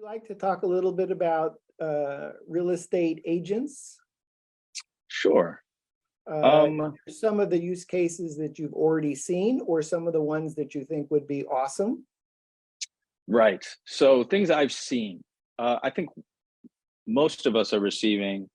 like to talk a little bit about real estate agents? Sure. Uh, some of the use cases that you've already seen, or some of the ones that you think would be awesome? Right. So things I've seen, I think most of us are receiving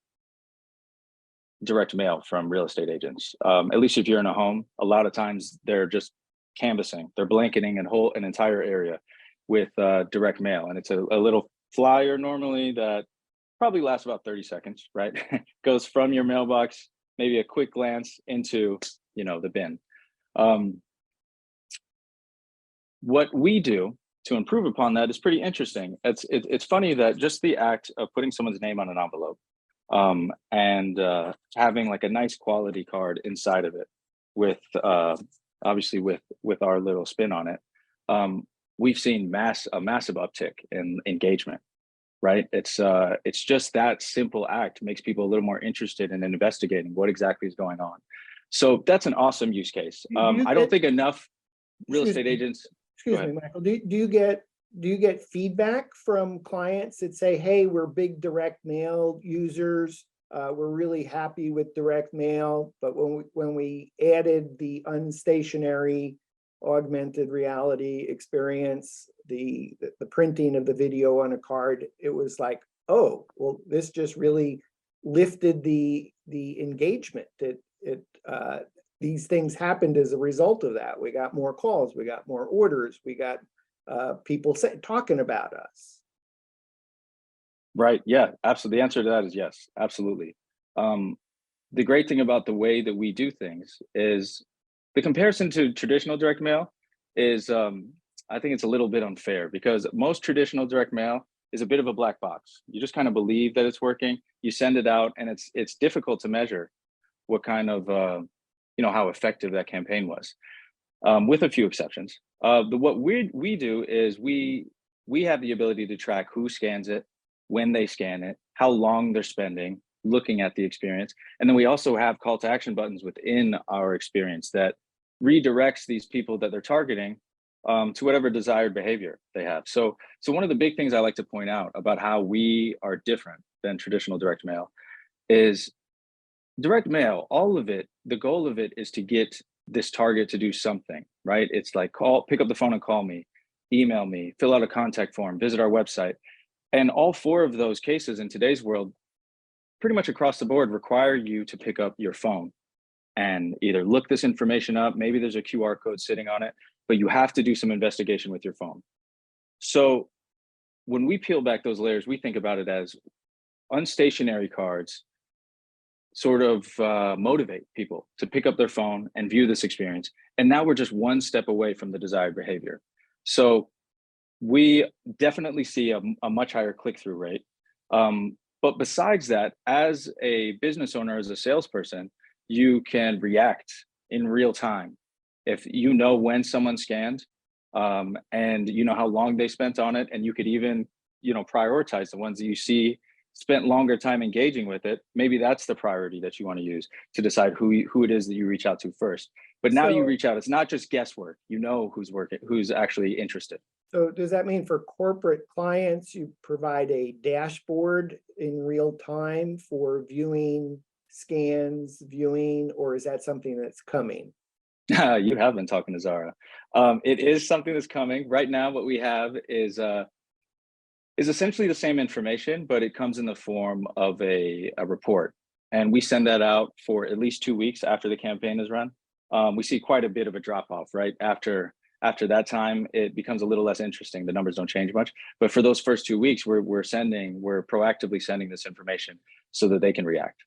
direct mail from real estate agents. At least if you're in a home, a lot of times they're just canvassing, they're blanketing an entire area with direct mail. And it's a little flyer normally that probably lasts about 30 seconds, right? Goes from your mailbox, maybe a quick glance into, the bin. What we do to improve upon that is pretty interesting. It's funny that just the act of putting someone's name on an envelope and having like a nice quality card inside of it with obviously with our little spin on it, we've seen a massive uptick in engagement. Right? It's just that simple act makes people a little more interested in investigating what exactly is going on. So that's an awesome use case. I don't think enough real estate agents. Excuse me, Michael. Do you get feedback from clients that say, "Hey, we're big direct mail users. We're really happy with direct mail, but when we added the unstationary augmented reality experience, the printing of the video on a card, it was like, oh, well, this just really lifted the engagement. These things happened as a result of that. We got more calls, we got more orders, we got people talking about us." Right. Yeah, absolutely. The answer to that is yes, absolutely. The great thing about the way that we do things is the comparison to traditional direct mail is, I think it's a little bit unfair because most traditional direct mail is a bit of a black box. You just kind of believe that it's working, you send it out, and it's difficult to measure what kind of, how effective that campaign was, with a few exceptions. What we do is we have the ability to track who scans it, when they scan it, how long they're spending looking at the experience. And then we also have call to action buttons within our experience that redirects these people that they're targeting to whatever desired behavior they have. So one of the big things I like to point out about how we are different than traditional direct mail is direct mail, all of it, the goal of it is to get this target to do something, right? It's like pick up the phone and call me, email me, fill out a contact form, visit our website. And all four of those cases in today's world, pretty much across the board, require you to pick up your phone and either look this information up, maybe there's a QR code sitting on it, but you have to do some investigation with your phone. So when we peel back those layers, we think about it as unstationary cards sort of motivate people to pick up their phone and view this experience. And now we're just one step away from the desired behavior. So we definitely see a much higher click-through rate. But besides that, as a business owner, as a salesperson, you can react in real time. If you know when someone scanned and you know how long they spent on it, and you could even, prioritize the ones that you see spent longer time engaging with it, maybe that's the priority that you want to use to decide who it is that you reach out to first. But now you reach out, it's not just guesswork, who's actually interested. So does that mean for corporate clients, you provide a dashboard in real time for viewing scans, or is that something that's coming? You have been talking to Zara. It is something that's coming. Right now, what we have is essentially the same information, but it comes in the form of a report. And we send that out for at least 2 weeks after the campaign is run. We see quite a bit of a drop off, right? After that time, it becomes a little less interesting. The numbers don't change much. But for those first 2 weeks, we're proactively sending this information so that they can react.